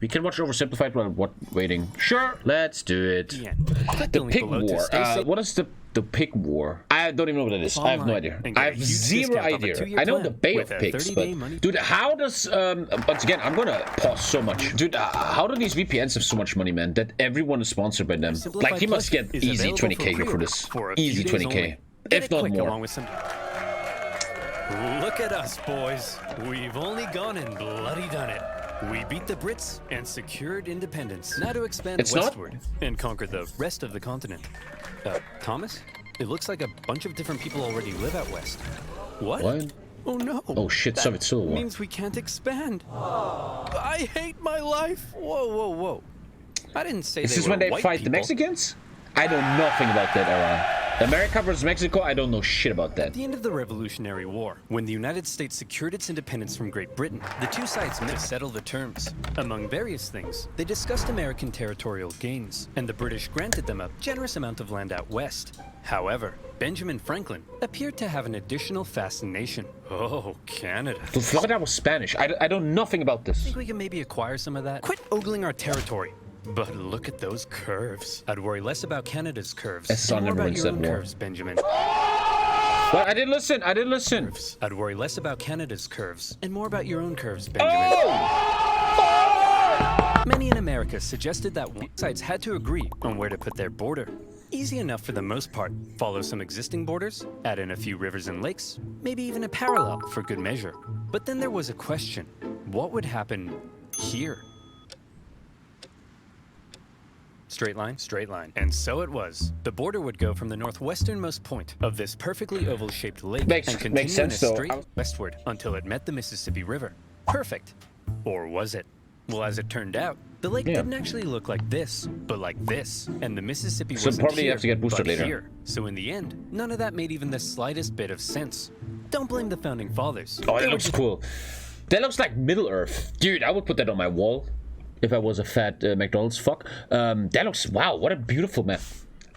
We can watch Oversimplified while waiting. Sure, let's do it. Yeah. The pig war. What is the pig war? I don't even know what it is. I have no idea. I have zero idea. I know the Bay of Pigs, but dude, how does once again, I'm gonna pause so much, dude. How do these VPNs have so much money, man? That everyone is sponsored by them. Like he must get easy 20K here for this. Easy 20K, if not more. Look at us, boys. We've only gone and bloody done it. We beat the Brits and secured independence. Now to expand westward and conquer the rest of the continent. Thomas? It looks like a bunch of different people already live out west. What? Oh no. Oh shit, Soviet Civil War. Means we can't expand. I hate my life. Whoa. I didn't say this is when they fight the Mexicans? I know nothing about that era. America versus Mexico, I don't know shit about that. At the end of the Revolutionary War, when the United States secured its independence from Great Britain, the two sides met to settle the terms. Among various things, they discussed American territorial gains, and the British granted them a generous amount of land out west. However, Benjamin Franklin appeared to have an additional fascination. Oh, Canada. Florida was Spanish. I don't know nothing about this. Think we can maybe acquire some of that? Quit ogling our territory. But look at those curves. I'd worry less about Canada's curves. And more about your own curves, Benjamin. Well, I didn't listen. Curves. I'd worry less about Canada's curves and more about your own curves, Benjamin. Many in America suggested that one sides had to agree on where to put their border. Easy enough for the most part. Follow some existing borders, add in a few rivers and lakes, maybe even a parallel for good measure. But then there was a question. What would happen here? Straight line. And so it was. The border would go from the northwesternmost point of this perfectly oval-shaped lake and continue in a straight westward until it met the Mississippi River. Perfect. Or was it? Well, as it turned out, the lake didn't actually look like this, but like this. And the Mississippi wasn't probably here, have to get boosted later. Here. So in the end, none of that made even the slightest bit of sense. Don't blame the Founding Fathers. Oh, that looks cool. That looks like Middle Earth. Dude, I would put that on my wall. If I was a fat McDonald's fuck. That looks, wow, what a beautiful map.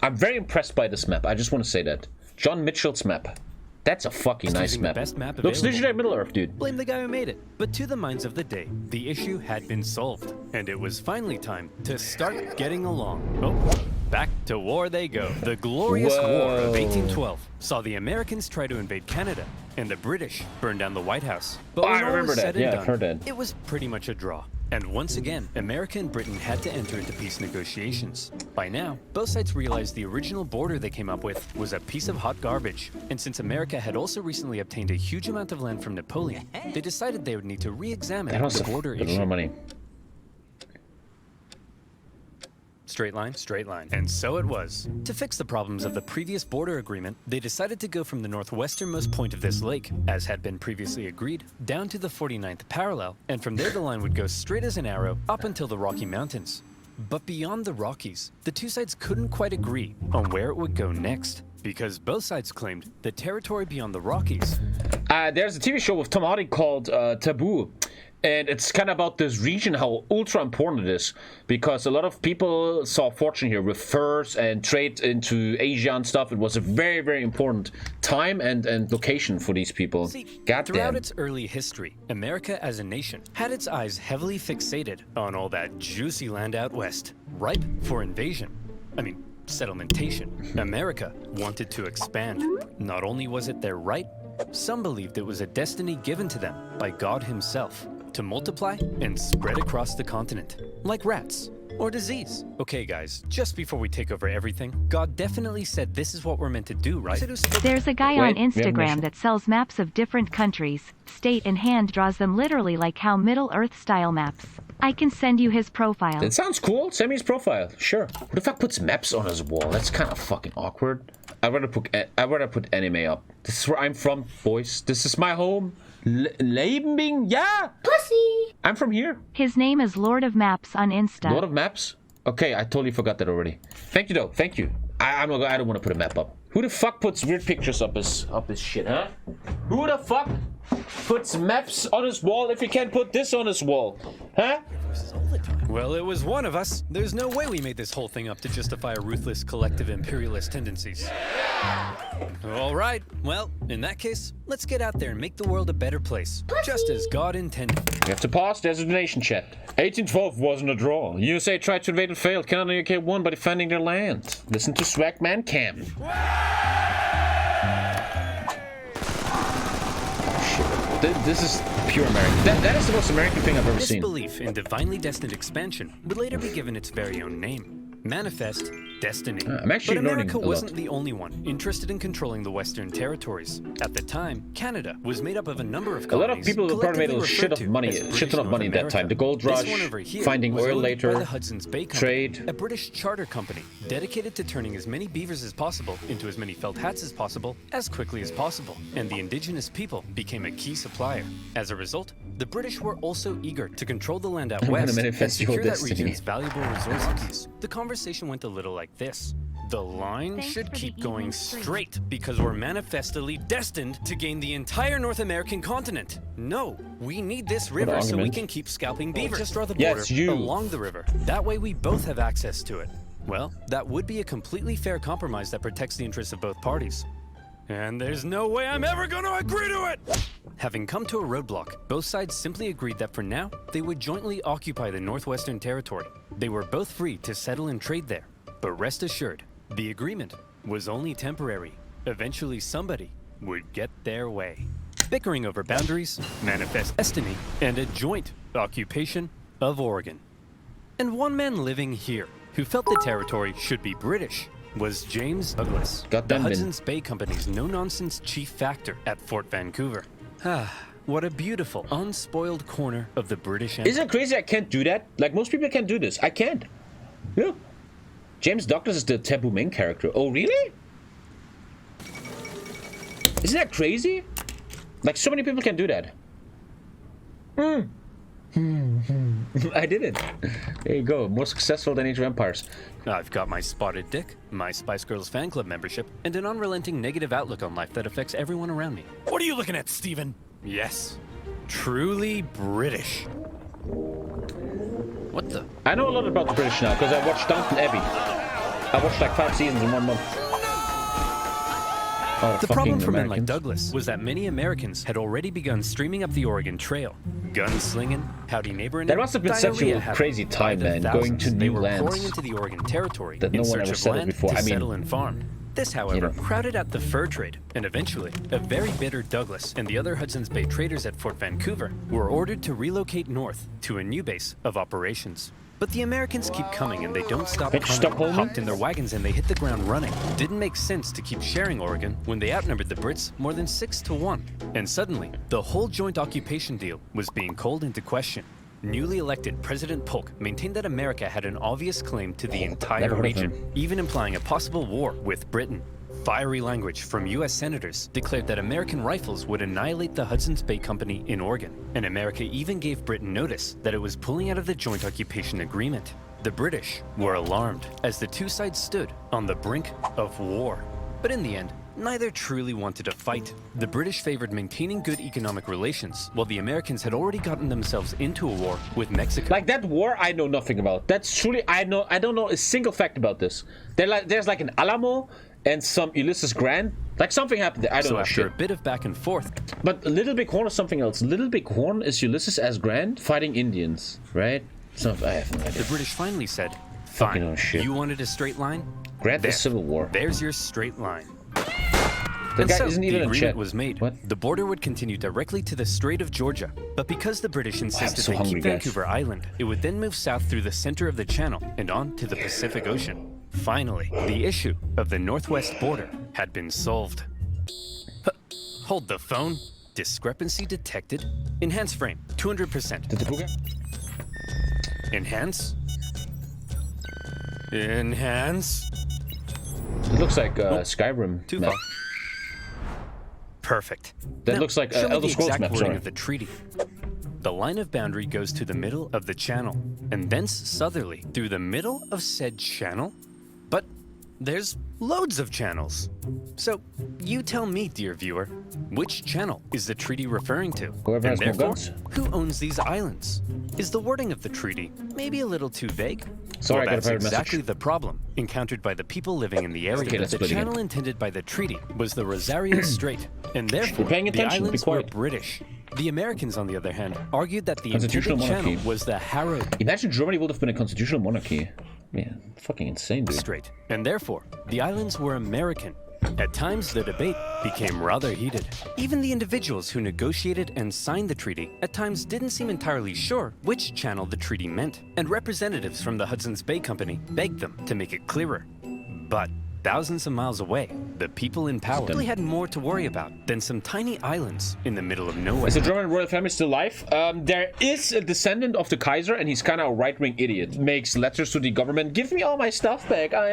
I'm very impressed by this map. I just want to say that. John Mitchell's map. That's a fucking nice map. Looks literally like Middle Earth, dude. Blame the guy who made it. But to the minds of the day, the issue had been solved. And it was finally time to start getting along. Oh, back to war they go. The glorious War of 1812 saw the Americans try to invade Canada and the British burn down the White House. But when all was said and done, it was pretty much a draw. And once again, America and Britain had to enter into peace negotiations. By now, both sides realized the original border they came up with was a piece of hot garbage. And since America had also recently obtained a huge amount of land from Napoleon, they decided they would need to re-examine the border issue. Money. Straight line. And so it was. To fix the problems of the previous border agreement, they decided to go from the northwesternmost point of this lake, as had been previously agreed, down to the 49th parallel, and from there the line would go straight as an arrow up until the Rocky Mountains. But beyond the Rockies, the two sides couldn't quite agree on where it would go next, because both sides claimed the territory beyond the Rockies. There's a TV show with Tom Hardy called Taboo. And it's kind of about this region, how ultra important it is, because a lot of people saw fortune here with furs and trade into Asia and stuff. It was a very, very important time and location for these people. See, throughout its early history, America as a nation had its eyes heavily fixated on all that juicy land out west, ripe for invasion. I mean, settlementation. America wanted to expand. Not only was it their right, some believed it was a destiny given to them by God himself, to multiply and spread across the continent, like rats or disease. Okay guys, just before we take over everything, God definitely said this is what we're meant to do, right? There's a guy on Instagram that sells maps of different countries, state, and hand draws them literally like how Middle Earth style maps. I can send you his profile. It sounds cool. Send me his profile. Sure. Who the fuck puts maps on his wall? That's kind of fucking awkward. I'd rather put anime up. This is where I'm from, boys. This is my home. Leibing, yeah. Pussy. I'm from here. His name is Lord of Maps on Insta. Lord of Maps? Okay, I totally forgot that already. Thank you though. Thank you. I don't want to put a map up. Who the fuck puts weird pictures up his shit, huh? Who the fuck puts maps on his wall if he can't put this on his wall? Huh? Well, it was one of us. There's no way we made this whole thing up to justify our ruthless collective imperialist tendencies. All right, well, in that case, let's get out there and make the world a better place, just as God intended. You have to pause. There's a donation chat. 1812 wasn't a draw. USA tried to invade and failed. Canada and UK won by defending their land. Listen to Swagman Cam. This is pure American. That is the most American thing I've ever seen. This belief in divinely destined expansion would later be given its very own name. Manifest Destiny. I'm actually but learning America a lot. wasn't the only one interested in controlling the Western territories. At the time, Canada was made up of a number of colonies. A lot of people who probably made a shit ton of money at that time. The gold rush, finding oil later, by the Hudson's Bay Company, trade. a British charter company dedicated to turning as many beavers as possible into as many felt hats as possible as quickly as possible. And the indigenous people became a key supplier. As a result, the British were also eager to control the land out west and secure that region's valuable resources. The conversation went a little like this. The line should keep going straight because we're manifestly destined to gain the entire North American continent. No, we need this river so we can keep scalping beavers. Just draw the border along the river. That way we both have access to it. Well, that would be a completely fair compromise that protects the interests of both parties. And there's no way I'm ever going to agree to it! Having come to a roadblock, both sides simply agreed that for now, they would jointly occupy the Northwestern Territory. They were both free to settle and trade there. But rest assured, the agreement was only temporary. Eventually somebody would get their way. Bickering over boundaries, manifest destiny, and a joint occupation of Oregon. And one man living here who felt the territory should be British was James Douglas, the Hudson's Bay Company's no-nonsense chief factor at Fort Vancouver. Ah, what a beautiful, unspoiled corner of the British Empire. Isn't it crazy I can't do that? Like, most people can't do this. I can't. Yeah. James Douglas is the taboo main character. Oh, really? Isn't that crazy? Like, so many people can do that. I did it. There you go. More successful than Age of Empires. I've got my spotted dick, my Spice Girls fan club membership, and an unrelenting negative outlook on life that affects everyone around me. What are you looking at, Steven? Yes. Truly British. What the? I know a lot about the British now because I watched Downton Abbey. I watched like 5 seasons in 1 month. Oh, the problem for men like Douglas was that many Americans had already begun streaming up the Oregon Trail. Gunslinging, howdy neighbor, and that must have been such a crazy time, man, going to new lands pouring into the Oregon Territory that no one ever settled before. I mean, settle and farm. This, however, crowded out the fur trade, and eventually, a very bitter Douglas and the other Hudson's Bay traders at Fort Vancouver were ordered to relocate north to a new base of operations. But the Americans keep coming and they don't stop coming. Hopped in their wagons and they hit the ground running. Didn't make sense to keep sharing Oregon when they outnumbered the Brits more than 6-1. And suddenly, the whole joint occupation deal was being called into question. Newly elected President Polk maintained that America had an obvious claim to the entire region, even implying a possible war with Britain. Fiery language from U.S. senators declared that American rifles would annihilate the Hudson's Bay Company in Oregon, and America even gave Britain notice that it was pulling out of the joint occupation agreement. The British were alarmed as the two sides stood on the brink of war. But in the end, neither truly wanted to fight. The British favored maintaining good economic relations, while the Americans had already gotten themselves into a war with Mexico. Like that war, I know nothing about. That's truly, I don't know a single fact about this. There's like an Alamo and some Ulysses Grant. Like something happened there. I don't know shit. So after a bit of back and forth. But Little Big Horn is something else. Little Big Horn is Ulysses S. Grant fighting Indians, right? So I have no idea. The British finally said, fine, you wanted a straight line? Grant the Civil War. There's your straight line. The guy isn't even the in agreement chat. was made. What? The border would continue directly to the Strait of Georgia, but because the British insisted they keep Vancouver Island, it would then move south through the center of the channel and on to the Pacific Ocean. Finally, the issue of the northwest border had been solved. Hold the phone. Discrepancy detected. Enhance frame, 200%. Enhance. Enhance. It looks like Skyrim. Too far. Perfect. That now, looks like show me Elder the Scrolls exact map, wording sorry. of the treaty. The line of boundary goes to the middle of the channel, and thence southerly through the middle of said channel. But there's loads of channels. So, you tell me, dear viewer, which channel is the treaty referring to? Whoever has and more therefore, guns. who owns these islands? Is the wording of the treaty maybe a little too vague? Sorry, well, I got a that's private exactly message. the problem encountered by the people living in the area. Okay, let's The split again. channel intended by the treaty was the Rosario Strait, and therefore You're paying the attention, be islands were quiet. British. The Americans, on the other hand, argued that the Constitutional intended channel monarchy. was the Harrow Imagine Germany would have been a constitutional monarchy. Man, fucking insane, dude. Strait, and therefore the islands were American. At times, the debate became rather heated. Even the individuals who negotiated and signed the treaty at times didn't seem entirely sure which channel the treaty meant, and representatives from the Hudson's Bay Company begged them to make it clearer. But thousands of miles away, the people in power really had more to worry about than some tiny islands in the middle of nowhere. Is the German royal family still alive? There is a descendant of the Kaiser, and he's kind of a right-wing idiot. Makes letters to the government. Give me all my stuff back. I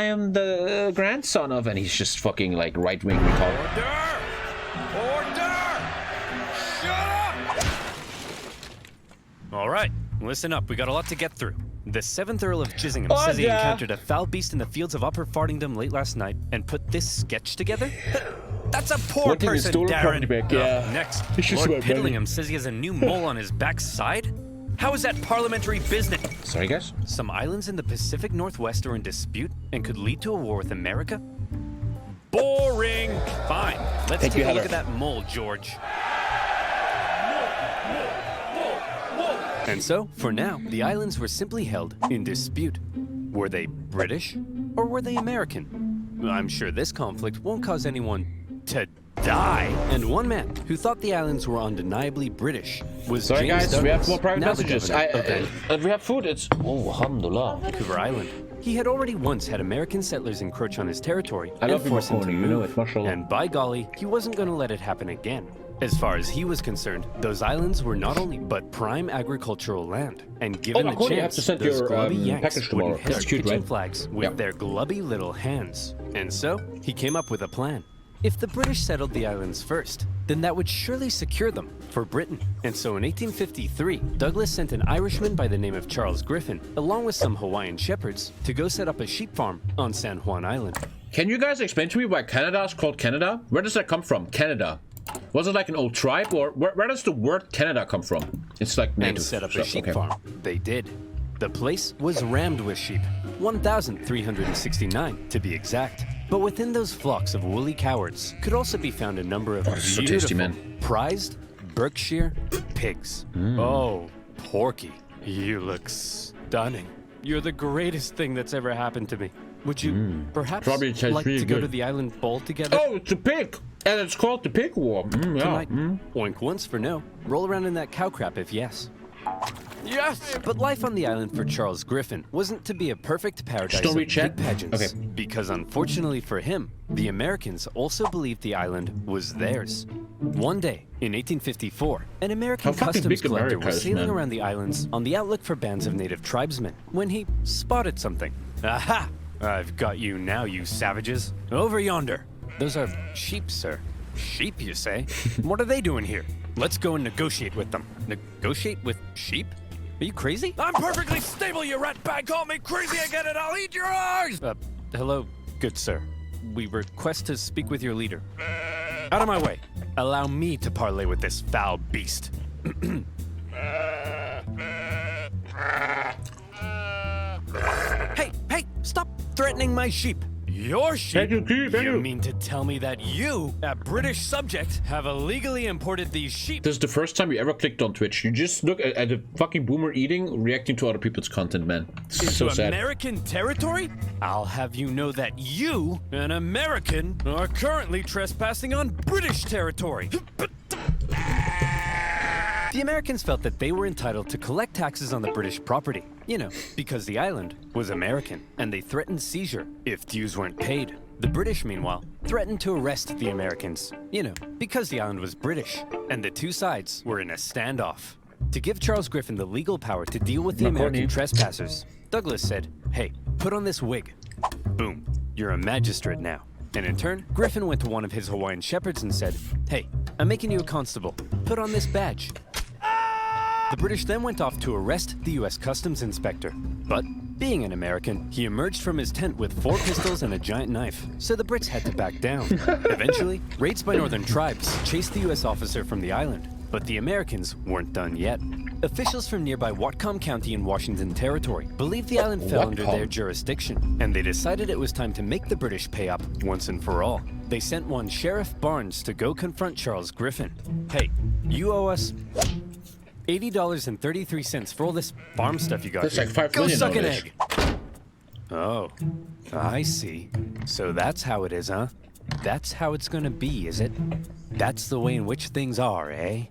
am the grandson of, and he's just fucking like right-wing retarded. Order! Shut up! All right, listen up. We got a lot to get through. The 7th Earl of Chissingham says he encountered a foul beast in the fields of Upper Fardingdom late last night and put this sketch together? That's a poor person, Darren. Back, yeah. Next, It's just Lord about money. Piddlingham says he has a new mole on his backside? How is that parliamentary business? Sorry, guys. Some islands in the Pacific Northwest are in dispute and could lead to a war with America? Boring! Fine, let's Thank take you, a look Heather. at that mole, George. And so, for now, the islands were simply held in dispute. Were they British or were they American? I'm sure this conflict won't cause anyone to die. And one man who thought the islands were undeniably British was Sorry, James guys. Douglas, We have more private now the messages. governor of And we have food. It's alhamdulillah. Vancouver Island. He had already once had American settlers encroach on his territory I and love you, force him to Marconi. You know move. it, mashallah. And by golly, he wasn't going to let it happen again. As far as he was concerned, those islands were not only but prime agricultural land, and given the Marconi, you have chance, to send those your, glubby Yanks package tomorrow. wouldn't That's start cute, pitching right? flags with Yeah. their glubby little hands. And so, he came up with a plan. If the British settled the islands first, then that would surely secure them for Britain. And so in 1853, Douglas sent an Irishman by the name of Charles Griffin, along with some Hawaiian shepherds, to go set up a sheep farm on San Juan Island. Can you guys explain to me why Canada is called Canada? Where does that come from? Canada. Was it like an old tribe, or where does the word Canada come from? It's like native And set up a stuff. sheep Okay. farm. They did. The place was rammed with sheep, 1,369 to be exact. But within those flocks of woolly cowards could also be found a number of this is so beautiful, tasty, man. prized Berkshire pigs. Oh, Porky, you look stunning. You're the greatest thing that's ever happened to me. Would you perhaps Probably tastes like really to go good. to the island bowl together? Oh, it's a pig! And it's called the pig war. Yeah. Tonight. Oink once for no. Roll around in that cow crap if yes. Yes! But life on the island for Charles Griffin wasn't to be a perfect paradise Don't of read chat? pig pageants. Okay. Because unfortunately for him, the Americans also believed the island was theirs. One day, in 1854, an American How fucking customs big collector America was is, sailing man. around the islands on the outlook for bands of native tribesmen when he spotted something. Aha! I've got you now, you savages. Over yonder. Those are sheep, sir. Sheep, you say? What are they doing here? Let's go and negotiate with them. Negotiate with sheep? Are you crazy? I'm perfectly stable, you rat bag. Call me crazy again and I'll eat your eyes! Hello, good sir. We request to speak with your leader. Out of my way. Allow me to parley with this foul beast. Hey, stop threatening my sheep. Your sheep? You mean to tell me that you, a British subject, have illegally imported these sheep? This is the first time you ever clicked on Twitch. You just look at a fucking boomer eating, reacting to other people's content, man. It's so Into sad. American territory? I'll have you know that you, an American, are currently trespassing on British territory. The Americans felt that they were entitled to collect taxes on the British property, you know, because the island was American, and they threatened seizure if dues weren't paid. The British, meanwhile, threatened to arrest the Americans, you know, because the island was British, and the two sides were in a standoff. To give Charles Griffin the legal power to deal with the American trespassers, Douglas said, "Hey, put on this wig." Boom, you're a magistrate now. And in turn, Griffin went to one of his Hawaiian shepherds and said, "Hey, I'm making you a constable. Put on this badge." The British then went off to arrest the US Customs Inspector. But Being an American, he emerged from his tent with 4 pistols and a giant knife, so the Brits had to back down. Eventually, raids by northern tribes chased the US officer from the island, but the Americans weren't done yet. Officials from nearby Whatcom County in Washington Territory believed the island fell under their jurisdiction, and they decided it was time to make the British pay up once and for all. They sent one Sheriff Barnes to go confront Charles Griffin. Hey, you owe us $80.33 for all this farm stuff you got That's here. like $5 Go million. suck an egg. Oh, I see. So that's how it is, huh? That's how it's gonna be, is it? That's the way in which things are, eh?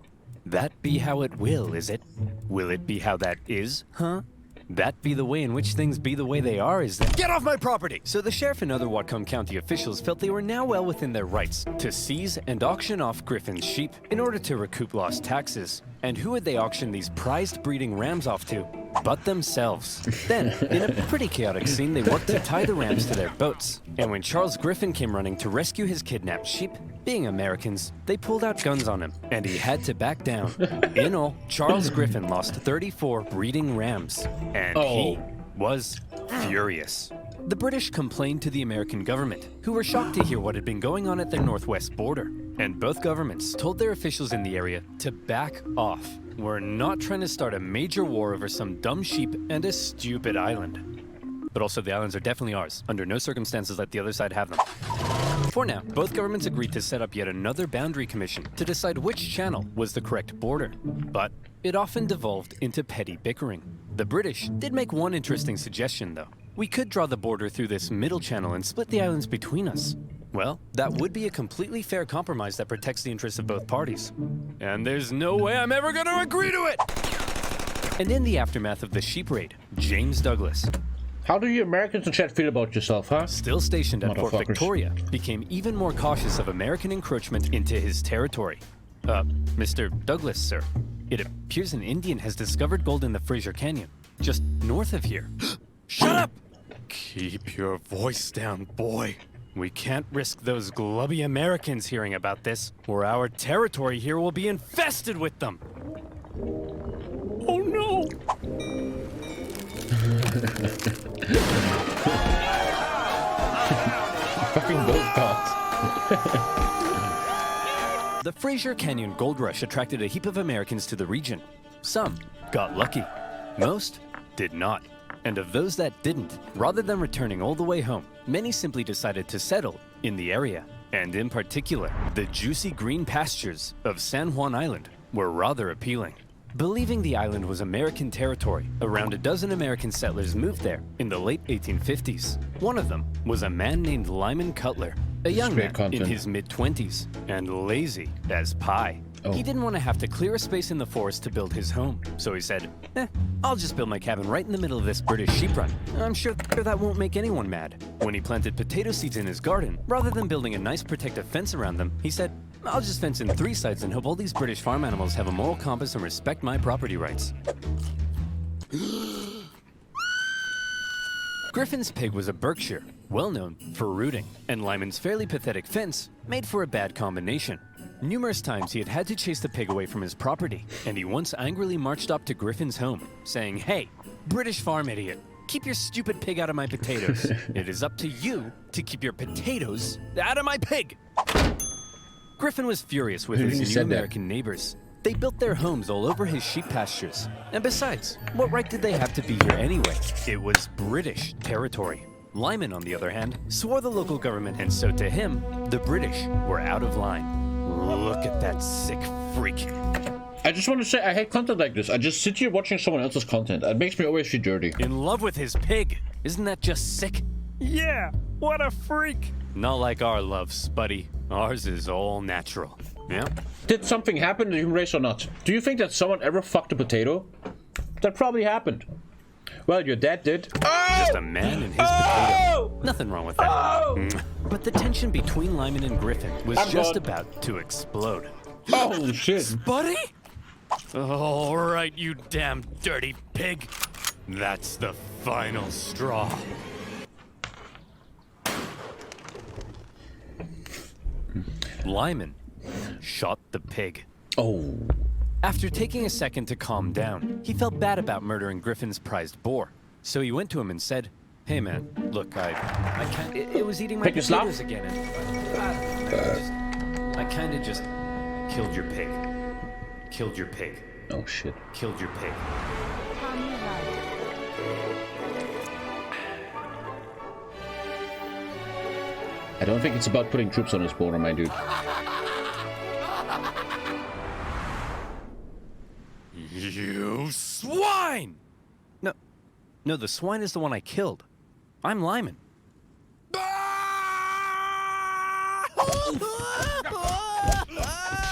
That be how it will, is it? Will it be how that is, huh? That be the way in which things be the way they are, is that? Get off my property! So the sheriff and other Whatcom County officials felt they were now well within their rights to seize and auction off Griffin's sheep in order to recoup lost taxes. And who would they auction these prized breeding rams off to? But themselves. Then, in a pretty chaotic scene, they worked to tie the rams to their boats. And when Charles Griffin came running to rescue his kidnapped sheep, being Americans, they pulled out guns on him, and he had to back down. In all, Charles Griffin lost 34 breeding rams, and he was furious. The British complained to the American government, who were shocked to hear what had been going on at their northwest border. And both governments told their officials in the area to back off. We're not trying to start a major war over some dumb sheep and a stupid island. But also, the islands are definitely ours. Under no circumstances let the other side have them. For now, both governments agreed to set up yet another boundary commission to decide which channel was the correct border. But it often devolved into petty bickering. The British did make one interesting suggestion, though. We could draw the border through this middle channel and split the islands between us. Well, that would be a completely fair compromise that protects the interests of both parties. And there's no way I'm ever gonna agree to it! And in the aftermath of the sheep raid, James Douglas, how do you Americans in chat feel about yourself, huh? still stationed at Fort Victoria, became even more cautious of American encroachment into his territory. Mr. Douglas, sir, it appears an Indian has discovered gold in the Fraser Canyon, just north of here. Shut up! Keep your voice down, boy. We can't risk those glubby Americans hearing about this, or our territory here will be infested with them. Oh no! Fucking gold cards. The Fraser Canyon Gold Rush attracted a heap of Americans to the region. Some got lucky. Most did not. And of those that didn't, rather than returning all the way home, many simply decided to settle in the area. And in particular, the juicy green pastures of San Juan Island were rather appealing. Believing the island was American territory, around a dozen American settlers moved there in the late 1850s. One of them was a man named Lyman Cutler, a young man in his mid-20s, and lazy as pie. He didn't want to have to clear a space in the forest to build his home, so he said, I'll just build my cabin right in the middle of this British sheep run. I'm sure that won't make anyone mad. When he planted potato seeds in his garden, rather than building a nice protective fence around them, he said, I'll just fence in 3 sides and hope all these British farm animals have a moral compass and respect my property rights. Griffin's pig was a Berkshire, well known for rooting, and Lyman's fairly pathetic fence made for a bad combination. Numerous times he had to chase the pig away from his property, and he once angrily marched up to Griffin's home, saying, Hey, British farm idiot, keep your stupid pig out of my potatoes. It is up to you to keep your potatoes out of my pig. Griffin was furious with his new American neighbors. They built their homes all over his sheep pastures. And besides, what right did they have to be here anyway? It was British territory. Lyman, on the other hand, swore the local government, and so to him, the British were out of line. Look at that sick freak. I just want to say, I hate content like this. I just sit here watching someone else's content. It makes me always feel dirty. In love with his pig. Isn't that just sick? Yeah, what a freak. Not like our love, Spuddy. Ours is all natural. Yeah? Did something happen in the human race or not? Do you think that someone ever fucked a potato? That probably happened. Well, your dad did. Just a man and his potato. Nothing wrong with that. But the tension between Lyman and Griffin was just about to explode. Holy shit. Spuddy? All right, you damn dirty pig. That's the final straw. Lyman shot the pig. Oh. After taking a second to calm down, he felt bad about murdering Griffin's prized boar. So he went to him and said, "Hey man, look, I can't. It was eating my potatoes again, and I kind of just killed your pig. Killed your pig. Oh shit. Killed your pig." I don't think it's about putting troops on this border, my dude. You swine! No, the swine is the one I killed. I'm Lyman.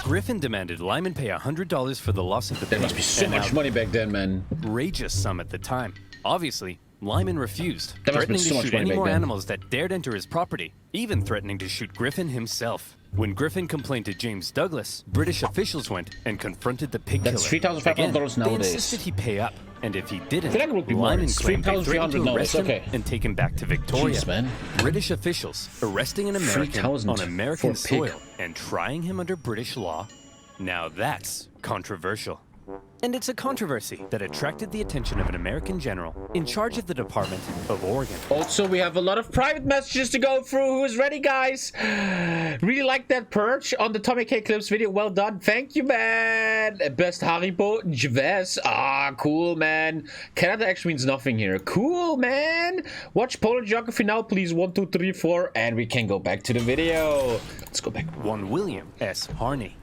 Griffin demanded Lyman pay $100 for the loss of the pig. There must be so much money back then, man. Outrageous sum at the time. Obviously, Lyman refused, There must be threatening so to much shoot money any back more then. animals that dared enter his property, even threatening to shoot Griffin himself. When Griffin complained to James Douglas, British officials went and confronted the pig That's killer. $3,500 Again, nowadays. They insisted he pay up, and if he didn't, I feel like it would be more. Lyman It's claimed they threatened to $3,300 arrest him okay. and take him back to Victoria. Jeez, man. British officials arresting an American 3,000 on American for a pig. soil and trying him under British law. Now that's controversial. And it's a controversy that attracted the attention of an American general in charge of the Department of Oregon. Also, we have a lot of private messages to go through. Who is ready, guys? Really like that perch on the TommyKay Clips video. Well done. Thank you, man. Best Haribo, Jves. Ah, cool, man. Canada actually means nothing here. Cool, man. Watch Polar Geography now, please. 1, 2, 3, 4. And we can go back to the video. Let's go back. One William S. Harney.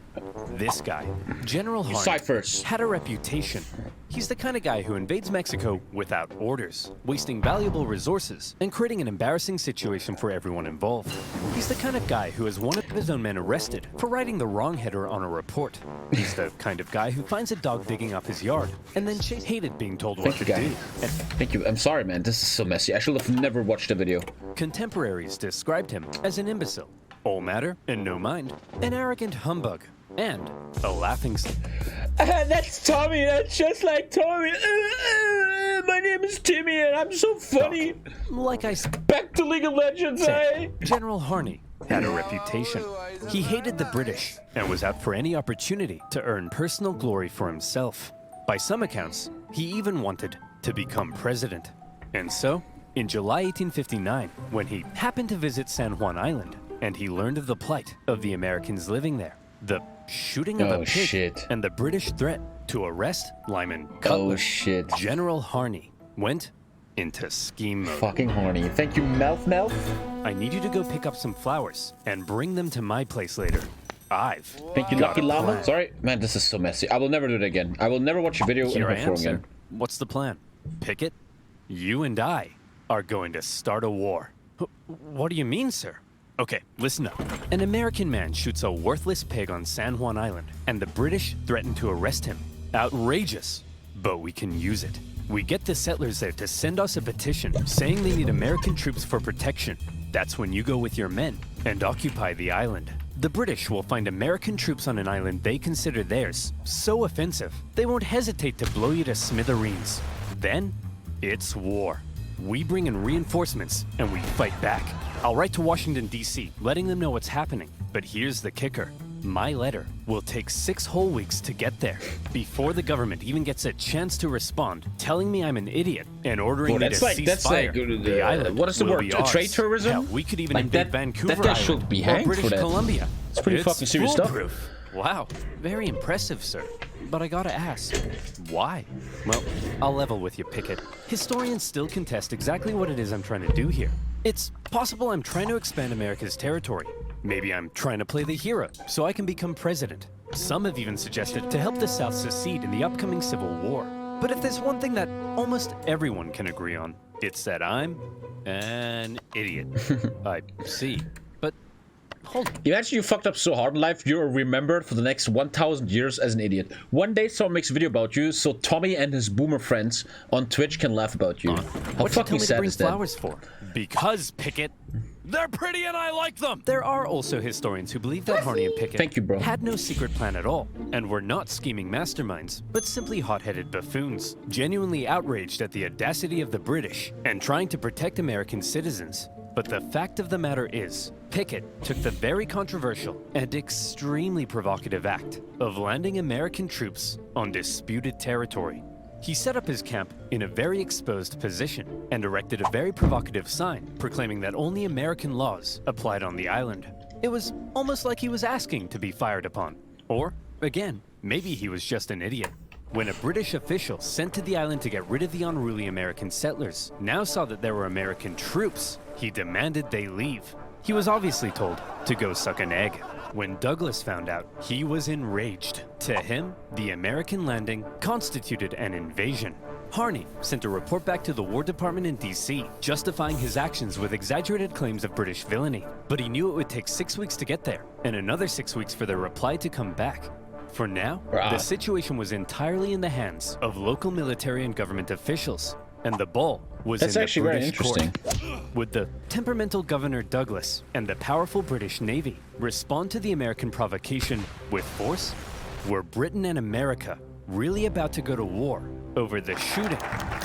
This guy, General Harney, Ciphers. had a reputation. He's the kind of guy who invades Mexico without orders, wasting valuable resources and creating an embarrassing situation for everyone involved. He's the kind of guy who has one of his own men arrested for writing the wrong header on a report. He's the kind of guy who finds a dog digging up his yard and then hated being told what to do. And Thank you. I'm sorry, man. This is so messy. I should have never watched the video. contemporaries described him as an imbecile, all matter and no mind, an arrogant humbug, and a laughingstock. That's Tommy. That's just like Tommy. My name is Timmy, and I'm so funny. Like I said, Back to League of Legends, eh? General Harney had a reputation. He hated the British and was out for any opportunity to earn personal glory for himself. By some accounts, he even wanted to become president. And so, in July 1859, when he happened to visit San Juan Island, and he learned of the plight of the Americans living there, the shooting of a pig, and the British threat to arrest Lyman Cutler, General Harney went into scheme mode. Fucking horny. Thank you, Mouth. I need you to go pick up some flowers and bring them to my place later. Thank you, Lucky Llama. Sorry, man, this is so messy. I will never do it again. I will never watch a video Here I in am, a sir. again. What's the plan? Pickett, you and I are going to start a war. What do you mean, sir? Okay, listen up. An American man shoots a worthless pig on San Juan Island, and the British threaten to arrest him. Outrageous, but we can use it. We get the settlers there to send us a petition saying they need American troops for protection. That's when you go with your men and occupy the island. The British will find American troops on an island they consider theirs so offensive, they won't hesitate to blow you to smithereens. Then, it's war. We bring in reinforcements and we fight back. I'll write to Washington, D.C., letting them know what's happening. But here's the kicker. My letter will take 6 whole weeks to get there, before the government even gets a chance to respond, telling me I'm an idiot and ordering me to cease fire. The island what is the will word? be ours. Trade tourism? Hell, we could even invade Vancouver that guy Island should be or hanged British for that. Columbia. It's pretty fucking serious stuff. Foolproof. Wow, very impressive, sir. But I gotta ask, why? Well, I'll level with you, Pickett. Historians still contest exactly what it is I'm trying to do here. It's possible I'm trying to expand America's territory. Maybe I'm trying to play the hero so I can become president. Some have even suggested to help the South secede in the upcoming Civil War. But if there's one thing that almost everyone can agree on, it's that I'm an idiot. I see. But hold on. Imagine you fucked up so hard in life, you're remembered for the next 1,000 years as an idiot. One day someone makes a video about you, so Tommy and his boomer friends on Twitch can laugh about you. How fucking sad is that? Flowers for? Because, Pickett, They're pretty and I like them! there are also historians who believe that Harney and Pickett Thank you, bro. had no secret plan at all, and were not scheming masterminds, but simply hot-headed buffoons, genuinely outraged at the audacity of the British and trying to protect American citizens. But the fact of the matter is, Pickett took the very controversial and extremely provocative act of landing American troops on disputed territory. He set up his camp in a very exposed position and erected a very provocative sign proclaiming that only American laws applied on the island. It was almost like he was asking to be fired upon. Or, again, maybe he was just an idiot. When a British official sent to the island to get rid of the unruly American settlers now saw that there were American troops, he demanded they leave. He was obviously told to go suck an egg. When Douglas found out, he was enraged. To him, the American landing constituted an invasion. Harney sent a report back to the War Department in DC, justifying his actions with exaggerated claims of British villainy. But he knew it would take 6 weeks to get there, and another 6 weeks for their reply to come back. For now, the situation was entirely in the hands of local military and government officials, and the ball was in the British court. Would the temperamental Governor Douglas and the powerful British Navy respond to the American provocation with force? Were Britain and America really about to go to war over the shooting?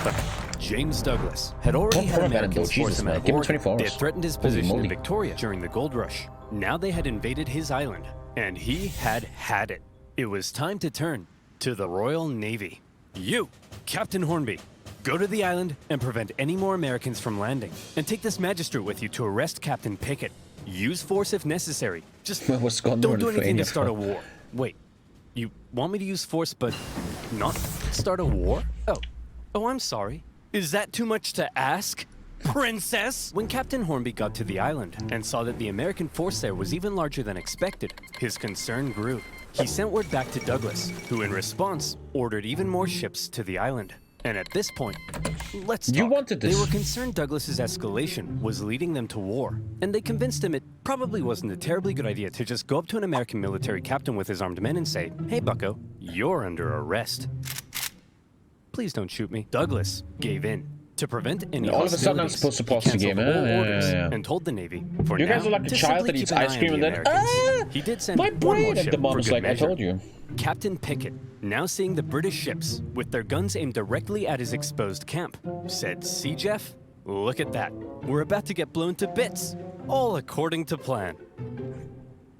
But James Douglas had already had Americans force him out of war. They had threatened his position in Victoria during the Gold Rush. Now they had invaded his island, and he had had it. It was time to turn to the Royal Navy. You, Captain Hornby, go to the island and prevent any more Americans from landing. And take this magistrate with you to arrest Captain Pickett. Use force if necessary. Just don't do anything to start a war. Wait, you want me to use force but not start a war? Oh, I'm sorry. Is that too much to ask? Princess? When Captain Hornby got to the island and saw that the American force there was even larger than expected, his concern grew. He sent word back to Douglas, who in response ordered even more ships to the island. And at this point, let's talk. You wanted this. They were concerned Douglas's escalation was leading them to war, and they convinced him it probably wasn't a terribly good idea to just go up to an American military captain with his armed men and say, "Hey, bucko, you're under arrest. Please don't shoot me." Douglas gave in. To prevent any all of a sudden I'm supposed to pause the game, and told the Navy for you now guys are like a child that eats ice cream and then he did send my one more brain, and ship the mom for was good like, measure. I told you. Captain Pickett, now seeing the British ships with their guns aimed directly at his exposed camp, said, "See, Jeff? Look at that. We're about to get blown to bits, all according to plan."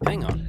Hang on.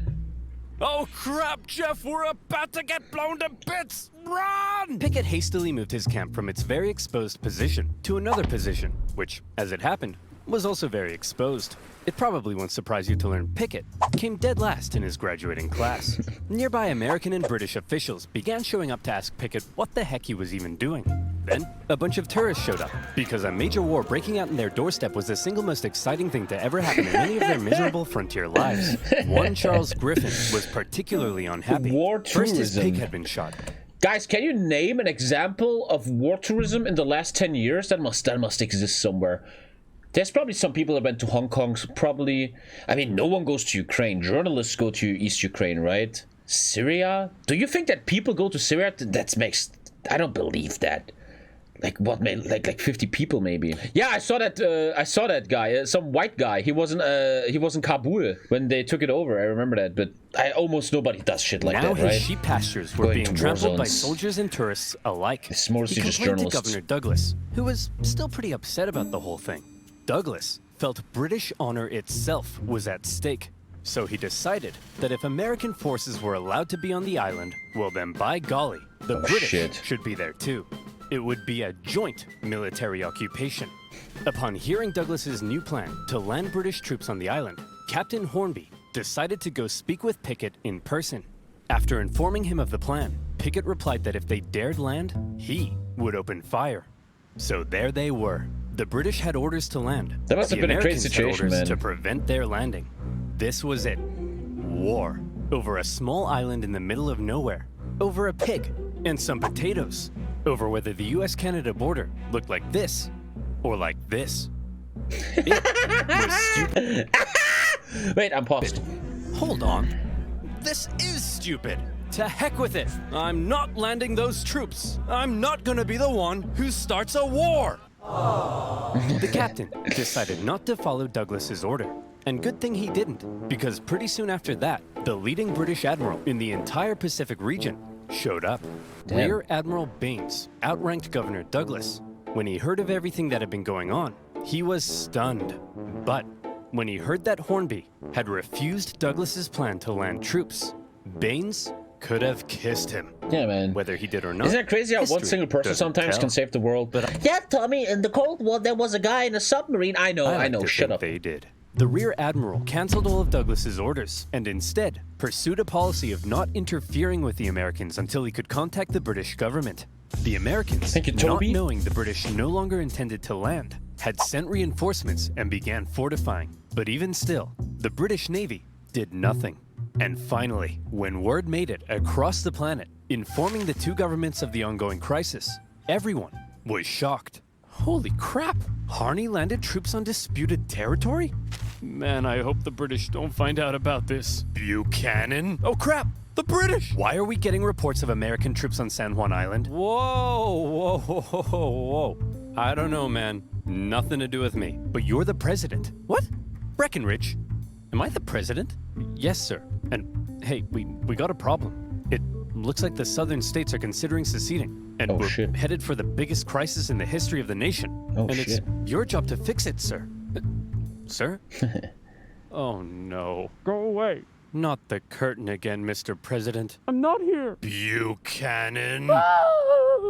Oh crap, Jeff, we're about to get blown to bits! Run! Pickett hastily moved his camp from its very exposed position to another position, which, as it happened, was also very exposed. It probably won't surprise you to learn Pickett came dead last in his graduating class. Nearby American and British officials began showing up to ask Pickett what the heck he was even doing. Then, a bunch of tourists showed up, because a major war breaking out in their doorstep was the single most exciting thing to ever happen in any of their miserable frontier lives. One Charles Griffin was particularly unhappy. War First, his tourism. pig had been shot. Guys, can you name an example of war tourism in the last 10 years? That must exist somewhere. There's probably some people that went to Hong Kong, probably. I mean, no one goes to Ukraine. Journalists go to East Ukraine, right? Syria? Do you think that people go to Syria? That makes... I don't believe that. Like what? Like 50 people maybe. Yeah, I saw that guy, some white guy. He was in Kabul when they took it over. I remember that, but almost nobody does shit like now that, right? His sheep pastures were Going being to trampled war by zones. soldiers and tourists alike. It's mostly He just complained to journalists. Governor Douglas, who was still pretty upset about the whole thing. Douglas felt British honor itself was at stake, so he decided that if American forces were allowed to be on the island, well then by golly, the British shit. should be there too. It would be a joint military occupation. Upon hearing Douglas's new plan to land British troops on the island, Captain Hornby decided to go speak with Pickett in person. After informing him of the plan, Pickett replied that if they dared land, he would open fire. So there they were. The British had orders to land. That must have been a crazy situation, man. To prevent their landing. This was it. War. Over a small island in the middle of nowhere. Over a pig and some potatoes. Over whether the US-Canada border looked like this or like this. It was stupid. Wait, I'm paused. Hold on. This is stupid. To heck with it. I'm not landing those troops. I'm not gonna be the one who starts a war. The captain decided not to follow Douglas's order. And good thing he didn't, because pretty soon after that, the leading British admiral in the entire Pacific region showed up. Damn. Rear Admiral Baines outranked Governor Douglas. When he heard of everything that had been going on, he was stunned. But when he heard that Hornby had refused Douglas's plan to land troops, Baines could have kissed him. Yeah, man. Whether he did or not. Isn't that crazy how one single person sometimes can save the world? But yeah, Tommy, in the Cold War, there was a guy in a submarine. I know, shut up. They did. The Rear Admiral canceled all of Douglas's orders and instead pursued a policy of not interfering with the Americans until he could contact the British government. The Americans, not knowing the British no longer intended to land, had sent reinforcements and began fortifying. But even still, the British Navy did nothing. And finally, when word made it across the planet, informing the two governments of the ongoing crisis, everyone was shocked. Holy crap! Harney landed troops on disputed territory? Man, I hope the British don't find out about this. Buchanan? Oh crap! The British! Why are we getting reports of American troops on San Juan Island? Whoa. I don't know, man. Nothing to do with me. But you're the president. What? Breckenridge? Am I the president? Yes, sir. And hey, we got a problem. It looks like the southern states are considering seceding. And we're headed for the biggest crisis in the history of the nation. It's your job to fix it, sir. Sir? Oh no. Go away. Not the curtain again, Mr. President. I'm not here. Buchanan.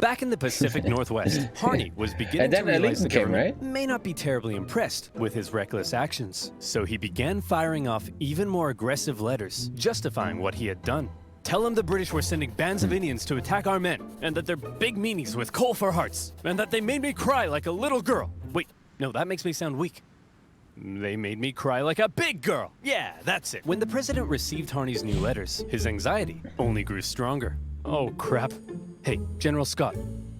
Back in the Pacific Northwest, Harney was beginning to realize the government may not be terribly impressed with his reckless actions. So he began firing off even more aggressive letters, justifying what he had done. Tell them the British were sending bands of Indians to attack our men, and that they're big meanies with coal for hearts, and that they made me cry like a little girl. Wait, no, that makes me sound weak. They made me cry like a big girl. Yeah, that's it. When the president received Harney's new letters, his anxiety only grew stronger. Oh, crap. Hey, General Scott,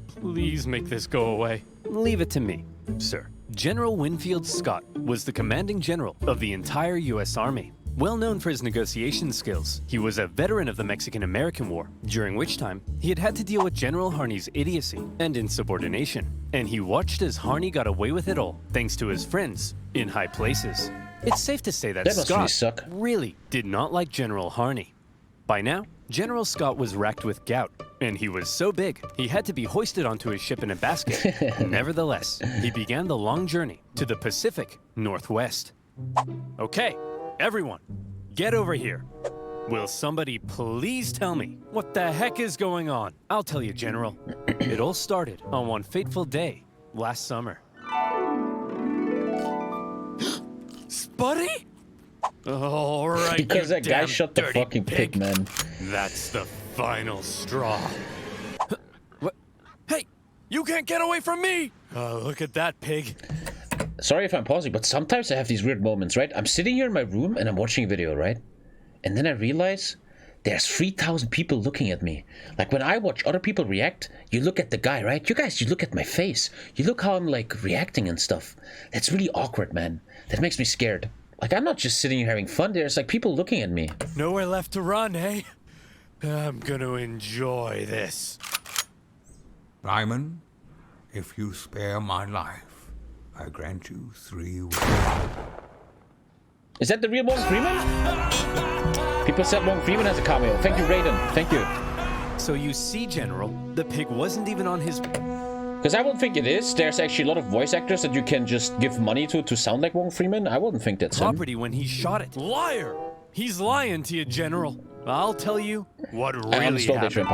please make this go away. Leave it to me, sir. General Winfield Scott was the commanding general of the entire U.S. Army. Well known for his negotiation skills, he was a veteran of the Mexican-American War, during which time he had to deal with General Harney's idiocy and insubordination. And he watched as Harney got away with it all, thanks to his friends in high places. It's safe to say that Scott really did not like General Harney. By now, General Scott was racked with gout, and he was so big, he had to be hoisted onto his ship in a basket. Nevertheless, he began the long journey to the Pacific Northwest. Okay. Everyone, get over here. Will somebody please tell me what the heck is going on? I'll tell you, General. It all started on one fateful day last summer. Spuddy? All right, because that guy shot the fucking pig, man. That's the final straw. What? Hey, you can't get away from me! Look at that pig. Sorry if I'm pausing, but sometimes I have these weird moments, right? I'm sitting here in my room and I'm watching a video, right? And then I realize there's 3,000 people looking at me. Like when I watch other people react, you look at the guy, right? You guys, you look at my face. You look how I'm like reacting and stuff. That's really awkward, man. That makes me scared. Like I'm not just sitting here having fun. There's like people looking at me. Nowhere left to run, eh? I'm gonna enjoy this. Simon, if you spare my life, I grant you 3 wishes. Is that the real Morgan Freeman? People said Morgan Freeman has a cameo. Thank you, Raiden. Thank you. So you see, General, the pig wasn't even on his... Because I wouldn't think it is. There's actually a lot of voice actors that you can just give money to sound like Morgan Freeman. I wouldn't think that's property him. When he shot it. Liar! He's lying to you, General. I'll tell you what really happened.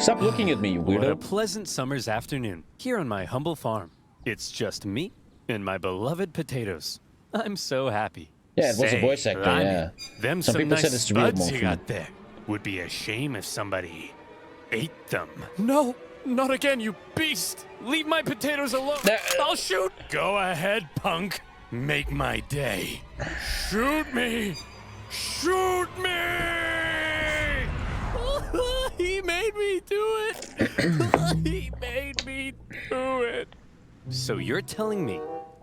Stop looking at me, you weirdo. What a pleasant summer's afternoon here on my humble farm. It's just me and my beloved potatoes. I'm so happy. Yeah, it was a voice actor, yeah. Them some people nice said it's the real you got there. Would be a shame if somebody ate them. No, not again, you beast! Leave my potatoes alone! I'll shoot! Go ahead, punk. Make my day. Shoot me! Shoot me! He made me do it! He made me do it! So you're telling me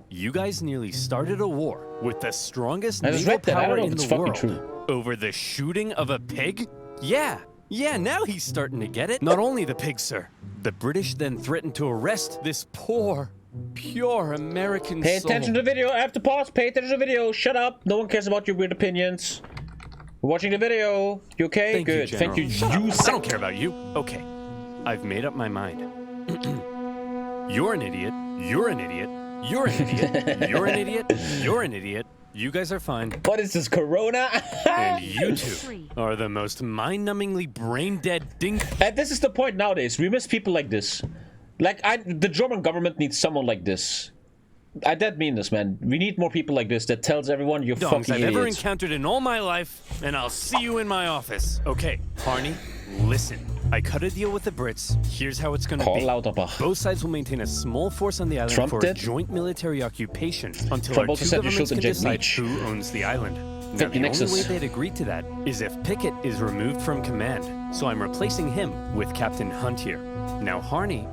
you guys nearly started a war with the strongest naval power in the world over the shooting of a pig? Yeah, now he's starting to get it. Not only the pig, sir. The British then threatened to arrest this poor, pure American soul. Pay attention to the video. I have to pause. Pay attention to the video. Shut up. No one cares about your weird opinions. We're watching the video. You okay? Good. Thank you. I don't care about you. Okay. I've made up my mind. You're an idiot. You're an idiot. You're an idiot. You're an idiot. You're an idiot. you guys are fine. What is this, Corona? And you two are the most mind-numbingly brain-dead ding. And this is the point nowadays. We miss people like this. Like, the German government needs someone like this. I dead mean this, man. We need more people like this that tells everyone you're fucking I've idiots. ever encountered in all my life, and I'll see you in my office. Okay, Harney, listen. I cut a deal with the Brits. Here's how it's gonna be. Both sides will maintain a small force on the island for a joint military occupation until our two governments can decide who owns the island. Now, the only way they'd agree to that is if Pickett is removed from command, so I'm replacing him with Captain Hunt here. Now, Harney,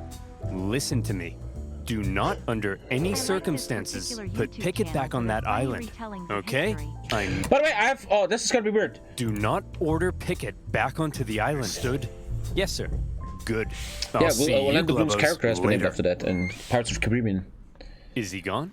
listen to me. Do not, under any circumstances, put Pickett back on that island, okay? By the way, I have... Oh, this is gonna be weird. Do not order Pickett back onto the island. Stood? Yes, sir. Good. Yeah, Orlando Bloom's character has been named after that in Pirates of the Caribbean. Is he gone?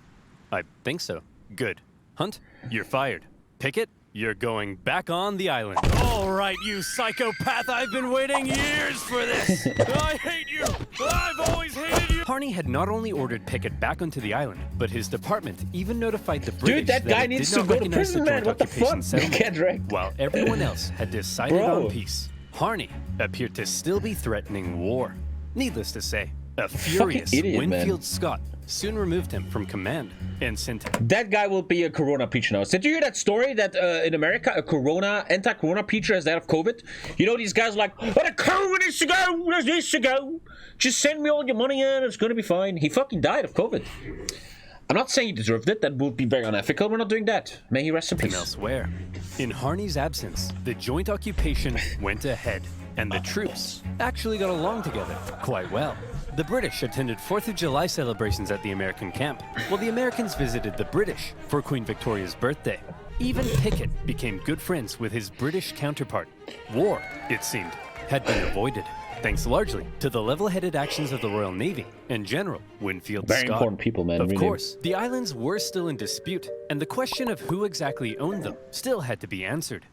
I think so. Good. Hunt, you're fired. Pickett, you're going back on the island. All right, you psychopath. I've been waiting years for this. I hate you. I've always hated you. Harney had not only ordered Pickett back onto the island, but his department even notified the British. Dude, that guy needs to go to prison, man. What the fuck? Get wrecked. While everyone else had decided on peace, Harney appeared to still be threatening war. Needless to say, a furious Winfield Scott soon removed him from command and sent him. That guy will be a Corona preacher now. Did you hear that story that in America, a anti-Corona preacher has died of COVID? You know, these guys are like, oh, the COVID needs to go, there's this to go. Just send me all your money in, it's gonna be fine. He fucking died of COVID. I'm not saying he deserved it. That would be very unethical. We're not doing that. May he rest in peace. Elsewhere, in Harney's absence, the joint occupation went ahead, and the troops actually got along together quite well. The British attended 4th of July celebrations at the American camp, while the Americans visited the British for Queen Victoria's birthday. Even Pickett became good friends with his British counterpart. War, it seemed, had been avoided, thanks largely to the level-headed actions of the Royal Navy and General Winfield Scott. Very important people, man. Of course, the islands were still in dispute, and the question of who exactly owned them still had to be answered.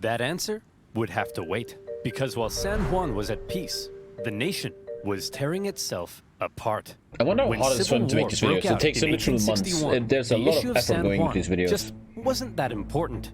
That answer would have to wait, because while San Juan was at peace, the nation was tearing itself apart. I wonder how hard it's for him to make these videos. It takes him literally months. There's a lot of effort going into these videos. Just wasn't that important.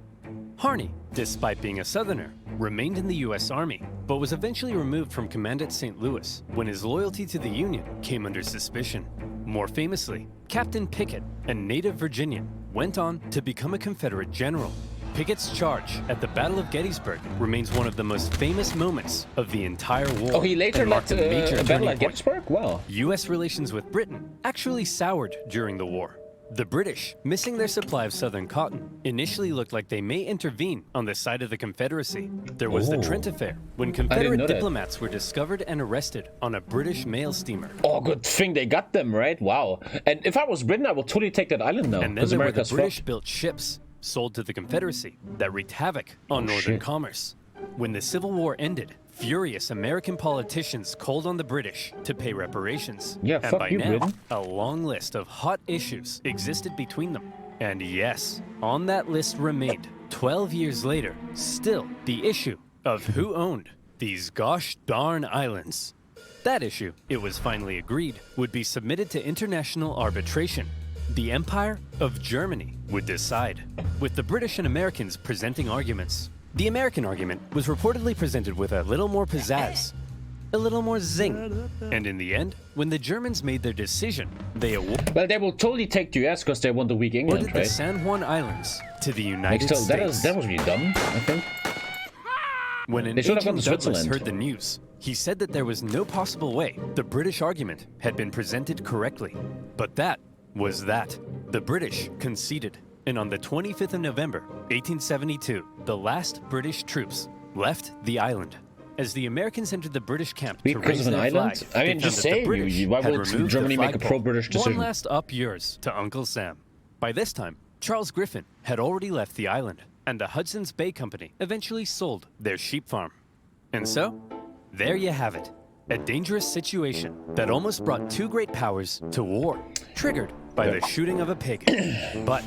Harney, despite being a Southerner, remained in the U.S. Army, but was eventually removed from command at St. Louis when his loyalty to the Union came under suspicion. More famously, Captain Pickett, a native Virginian, went on to become a Confederate general. Pickett's charge at the Battle of Gettysburg remains one of the most famous moments of the entire war. Oh, he later led a battle at Gettysburg? Wow. U.S. relations with Britain actually soured during the war. The British, missing their supply of southern cotton, initially looked like they may intervene on the side of the Confederacy. There was the Trent Affair, when Confederate diplomats were discovered and arrested on a British mail steamer. Oh, good thing they got them, right? Wow. And if I was Britain, I would totally take that island now. And then there were the British-built ships sold to the Confederacy that wreaked havoc on northern commerce. When the Civil War ended, furious American politicians called on the British to pay reparations. Yeah, and by now, a long list of hot issues existed between them. And yes, on that list remained, 12 years later, still the issue of who owned these gosh darn islands. That issue, it was finally agreed, would be submitted to international arbitration. The Empire of Germany would decide, with the British and Americans presenting arguments. The American argument was reportedly presented with a little more pizzazz, a little more zing. And in the end, when the Germans made their decision, they Well, they will totally take the US because they won the weak England, right? the San Juan Islands to the United States. That was really dumb, I think. When an agent Douglas heard the news, he said that there was no possible way the British argument had been presented correctly. But that was that. The British conceded. And on the 25th of November, 1872, the last British troops left the island. As the Americans entered the British camp to raise their flag, I mean, just say, why would Germany make a pro-British decision? One last up yours to Uncle Sam. By this time, Charles Griffin had already left the island, and the Hudson's Bay Company eventually sold their sheep farm. And so, there you have it. A dangerous situation that almost brought two great powers to war, triggered by the shooting of a pig. But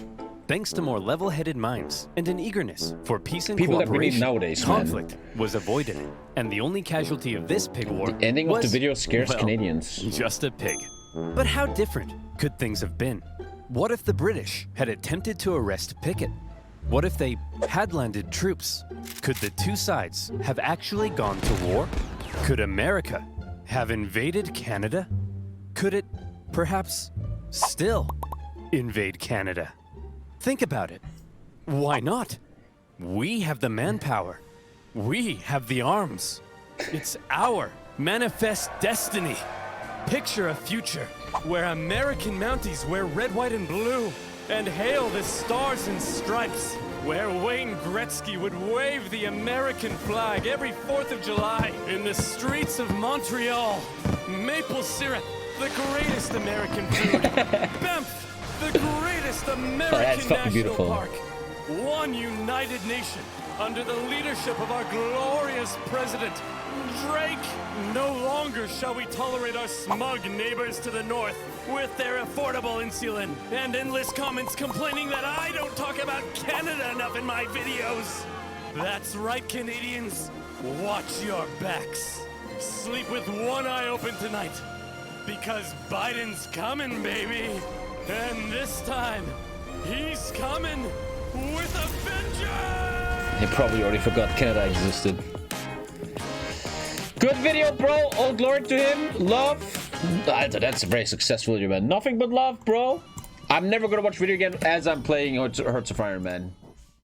thanks to more level-headed minds and an eagerness for peace and cooperation, conflict was avoided. And the only casualty of this pig war the ending of the video scares Canadians. Just a pig. But how different could things have been? What if the British had attempted to arrest Pickett? What if they had landed troops? Could the two sides have actually gone to war? Could America have invaded Canada? Could it, perhaps, still invade Canada? Think about it. Why not? We have the manpower. We have the arms. It's our manifest destiny. Picture a future where American Mounties wear red, white, and blue and hail the stars and stripes, where Wayne Gretzky would wave the American flag every 4th of July in the streets of Montreal. Maple syrup, the greatest American food. Banff, the greatest American national park. One united nation under the leadership of our glorious president, Drake. No longer shall we tolerate our smug neighbors to the north with their affordable insulin and endless comments complaining that I don't talk about Canada enough in my videos. That's right, Canadians. Watch your backs. Sleep with one eye open tonight, because Biden's coming, baby. And this time, he's coming with a vengeance! He probably already forgot Canada existed. Good video, bro. All glory to him. Love. That's a very successful video, man. Nothing but love, bro. I'm never gonna watch video again as I'm playing Hearts of Iron, man.